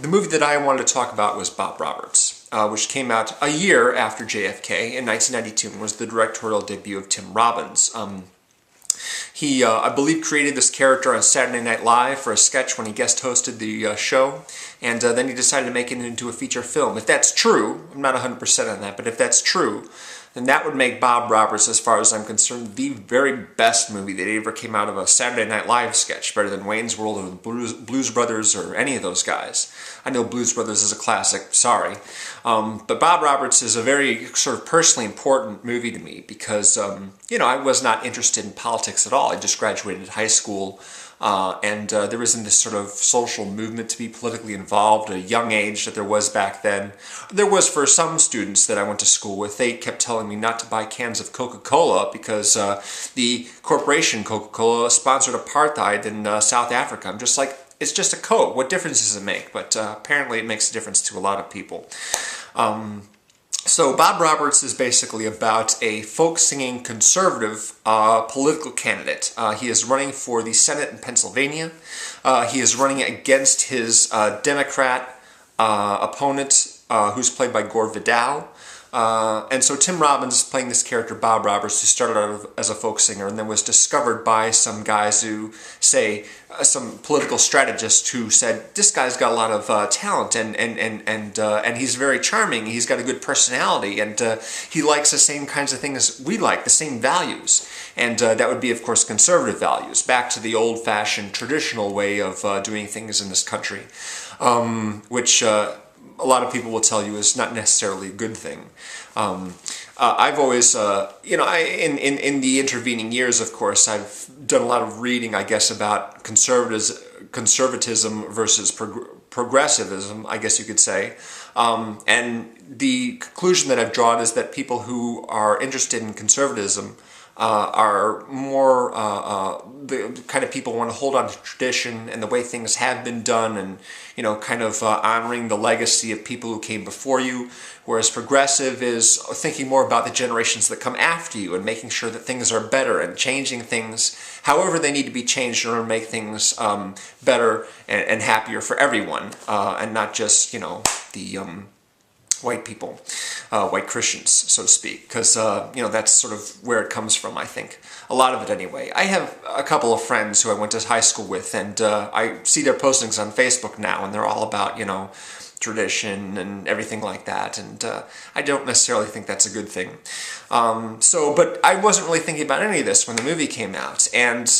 The movie that I wanted to talk about was Bob Roberts, which came out a year after JFK in 1992 and was the directorial debut of Tim Robbins. He, I believe, created this character on Saturday Night Live for a sketch when he guest hosted the show, and then he decided to make it into a feature film. If that's true, I'm not 100% on that, but if that's true, then that would make Bob Roberts, as far as I'm concerned, the very best movie that ever came out of a Saturday Night Live sketch, better than Wayne's World or the Blues Brothers or any of those guys. I know Blues Brothers is a classic, sorry. But Bob Roberts is a very sort of personally important movie to me because, you know, I was not interested in politics at all. I just graduated high school. And there wasn't this sort of social movement to be politically involved at a young age that there was back then. There was for some students that I went to school with. They kept telling me not to buy cans of Coca-Cola because the corporation Coca-Cola sponsored apartheid in South Africa. I'm just like, it's just a Coke. What difference does it make? But apparently it makes a difference to a lot of people. So Bob Roberts is basically about a folk-singing conservative political candidate. He is running for the Senate in Pennsylvania. He is running against his Democrat opponent, who's played by Gore Vidal. And so Tim Robbins is playing this character, Bob Roberts, who started out as a folk singer and then was discovered by some guys who say, some political strategists who said, this guy's got a lot of talent and he's very charming, he's got a good personality, and he likes the same kinds of things we like, the same values. And that would be, of course, conservative values, back to the old-fashioned, traditional way of doing things in this country, which a lot of people will tell you is not necessarily a good thing. I've always, you know, in the intervening years, of course, I've done a lot of reading, I guess, about conservatism versus progressivism, I guess you could say. And the conclusion that I've drawn is that people who are interested in conservatism are more the kind of people who want to hold on to tradition and the way things have been done, and, you know, kind of honoring the legacy of people who came before you, whereas progressive is thinking more about the generations that come after you and making sure that things are better and changing things however they need to be changed in order to make things better and happier for everyone, and not just, you know, the white people, white Christians, so to speak, because, you know, that's sort of where it comes from, I think. A lot of it, anyway. I have a couple of friends who I went to high school with, and I see their postings on Facebook now, and they're all about, you know, tradition and everything like that, and I don't necessarily think that's a good thing. But I wasn't really thinking about any of this when the movie came out, and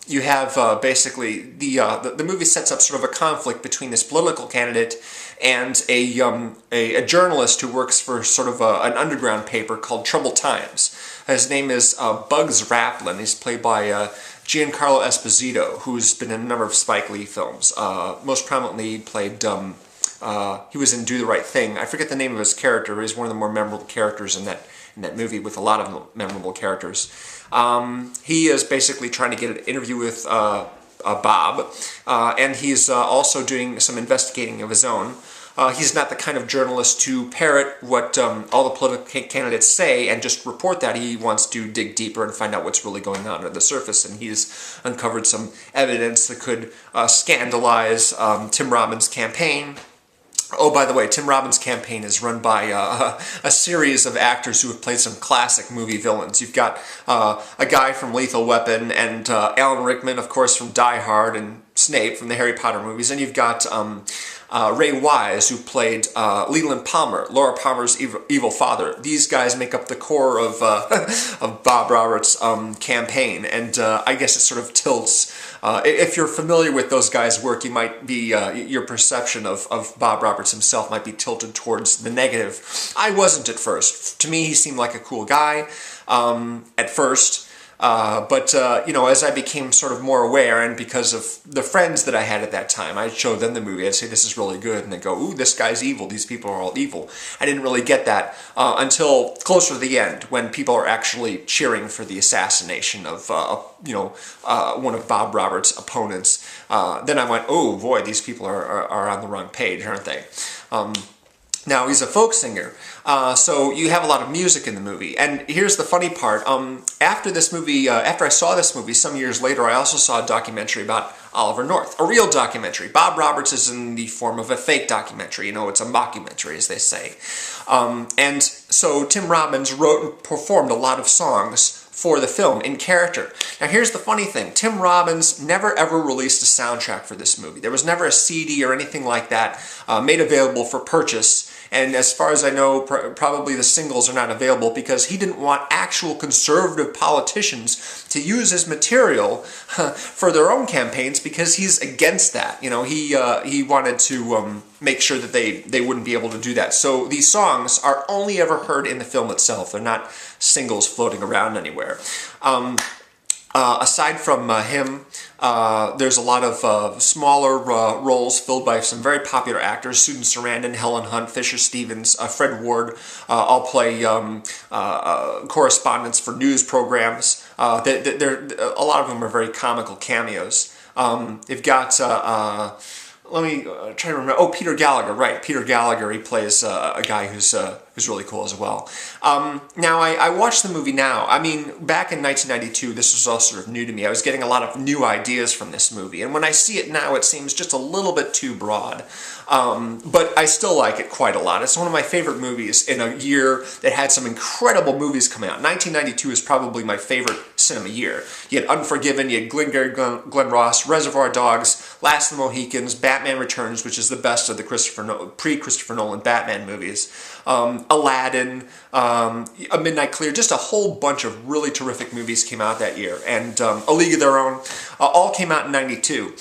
you have basically the movie sets up sort of a conflict between this political candidate and a journalist who works for sort of an underground paper called Troubled Times. His name is Bugs Raplin. He's played by Giancarlo Esposito, who's been in a number of Spike Lee films. Most prominently, he played he was in Do the Right Thing. I forget the name of his character, but he's one of the more memorable characters in that movie, with a lot of memorable characters. He is basically trying to get an interview with Bob, and he's also doing some investigating of his own. He's not the kind of journalist to parrot what all the political candidates say and just report that. He wants to dig deeper and find out what's really going on under the surface, and he's uncovered some evidence that could scandalize Tim Robbins' campaign. Oh, by the way, Tim Robbins' campaign is run by a series of actors who have played some classic movie villains. You've got a guy from Lethal Weapon, and Alan Rickman, of course, from Die Hard, and Snape from the Harry Potter movies, and you've got Ray Wise, who played Leland Palmer, Laura Palmer's evil father. These guys make up the core of Bob Roberts' campaign, and I guess it sort of tilts. If you're familiar with those guys' work, you might be your perception of Bob Roberts himself might be tilted towards the negative. I wasn't at first. To me, he seemed like a cool guy at first. But you know, as I became sort of more aware, and because of the friends that I had at that time, I'd show them the movie, I'd say, this is really good, and they'd go, ooh, this guy's evil, these people are all evil. I didn't really get that until closer to the end, when people are actually cheering for the assassination of, you know, one of Bob Roberts' opponents. Then I went, oh boy, these people are on the wrong page, aren't they? Now, he's a folk singer, so you have a lot of music in the movie. And here's the funny part. After I saw this movie, some years later, I also saw a documentary about Oliver North, a real documentary. Bob Roberts is in the form of a fake documentary. You know, it's a mockumentary, as they say. And so Tim Robbins wrote and performed a lot of songs for the film in character. Now here's the funny thing. Tim Robbins never ever released a soundtrack for this movie. There was never a CD or anything like that made available for purchase. And as far as I know, probably the singles are not available because he didn't want actual conservative politicians to use his material for their own campaigns because he's against that. You know, he wanted to make sure that they wouldn't be able to do that. So these songs are only ever heard in the film itself. They're not singles floating around anywhere. Aside from him, there's a lot of smaller roles filled by some very popular actors. Susan Sarandon, Helen Hunt, Fisher Stevens, Fred Ward all play correspondents for news programs. A lot of them are very comical cameos. They've got... let me try to remember. Oh, Peter Gallagher, right. Peter Gallagher, he plays a guy who's really cool as well. Now, I watched the movie now. I mean, back in 1992, this was all sort of new to me. I was getting a lot of new ideas from this movie. And when I see it now, it seems just a little bit too broad. But I still like it quite a lot. It's one of my favorite movies in a year that had some incredible movies come out. 1992 is probably my favorite cinema year. You had Unforgiven, you had Glengarry Glen Ross, Reservoir Dogs, Last of the Mohicans, Batman Returns, which is the best of the pre-Christopher Nolan Batman movies, Aladdin, A Midnight Clear, just a whole bunch of really terrific movies came out that year, and A League of Their Own, all came out in 92.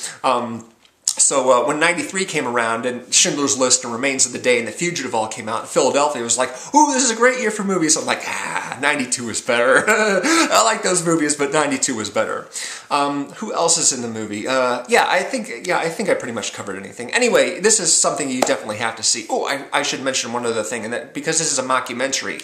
So when 93 came around and Schindler's List and Remains of the Day and The Fugitive all came out, Philadelphia was like, ooh, this is a great year for movies. I'm like, 92 is better. I like those movies, but 92 was better. Who else is in the movie? I think I pretty much covered anything. Anyway, this is something you definitely have to see. Oh, I should mention one other thing, and that because this is a mockumentary,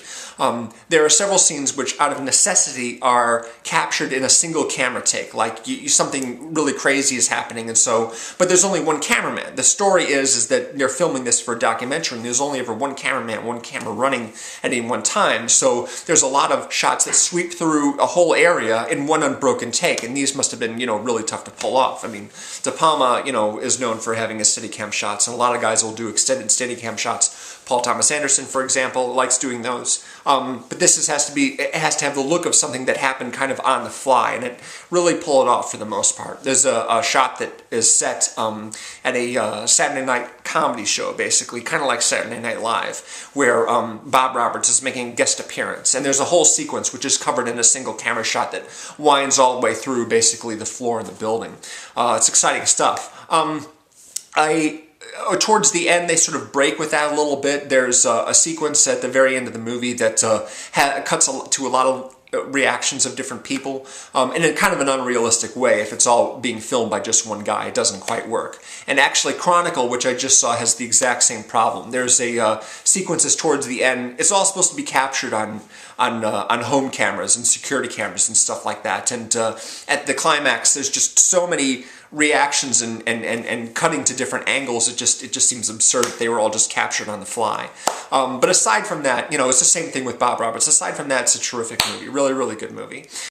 there are several scenes which, out of necessity, are captured in a single camera take. Like something really crazy is happening, and so, but there's only one cameraman. The story is that they're filming this for a documentary, and there's only ever one cameraman, one camera running at any one time. So there's a lot of shots that sweep through a whole area in one unbroken take, and these must have been, really tough to pull off. I mean, De Palma, is known for having his Steadicam shots, and a lot of guys will do extended Steadicam shots. Paul Thomas Anderson, for example, likes doing those. But this has to have the look of something that happened kind of on the fly, and it really pull it off for the most part. There's a shot that is set at a Saturday night comedy show, basically, kind of like Saturday Night Live, where Bob Roberts is making a guest appearance, and there's a whole sequence which is covered in a single camera shot that winds all the way through basically the floor in the building. It's exciting stuff. Towards the end, they sort of break with that a little bit. There's a sequence at the very end of the movie that cuts to a lot of reactions of different people in a kind of an unrealistic way. If it's all being filmed by just one guy, it doesn't quite work. And actually, Chronicle, which I just saw, has the exact same problem. There's a sequences towards the end. It's all supposed to be captured on home cameras and security cameras and stuff like that. And at the climax, there's just so many reactions and cutting to different angles. It just seems absurd that they were all just captured on the fly. But aside from that, it's the same thing with Bob Roberts. Aside from that, it's a terrific movie. Really, really good movie.